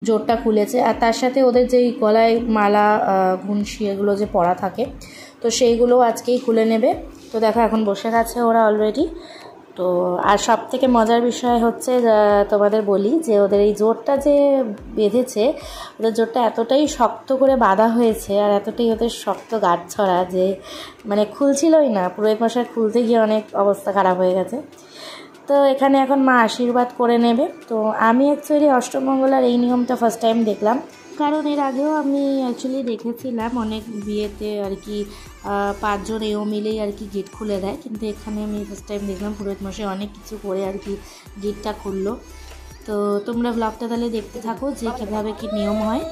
জোরটা খুলেছে। আর তার সাথে ওদের যেই গলায় মালা গুনশি এগুলো যে পরা থাকে, তো সেইগুলো আজকেই খুলে নেবে। তো দেখো এখন বসে গেছে ওরা অলরেডি। তো আর সব থেকে মজার বিষয় হচ্ছে তোমাদের বলি যে ওদের এই জোরটা যে বেঁধেছে, ওদের জোরটা এতটাই শক্ত করে বাঁধা হয়েছে আর এতটাই ওদের শক্ত গাঁট ছড়া যে মানে খুলছিলই না। পুরোহিত মশাই খুলতে গিয়ে অনেক অবস্থা খারাপ হয়ে গেছে। তো এখানে এখন মা আশীর্বাদ করে নেবে। তো আমি অ্যাকচুয়ালি অষ্টমঙ্গলার এই নিয়মটা ফার্স্ট টাইম দেখলাম, কারণ এর আগেও আমি অ্যাকচুয়ালি দেখেছিলাম অনেক বিয়েতে আর কি 5 জন এও মিলেই আর কি গেট খুলে দেয়, কিন্তু এখানে আমি ফার্স্ট টাইম দেখলাম পুরোহিত মশাই অনেক কিছু করে আর কি গেটটা খুললো। তো তোমরা ব্লগটা তাহলে দেখতে থাকো যে কীভাবে কী নিয়ম হয়।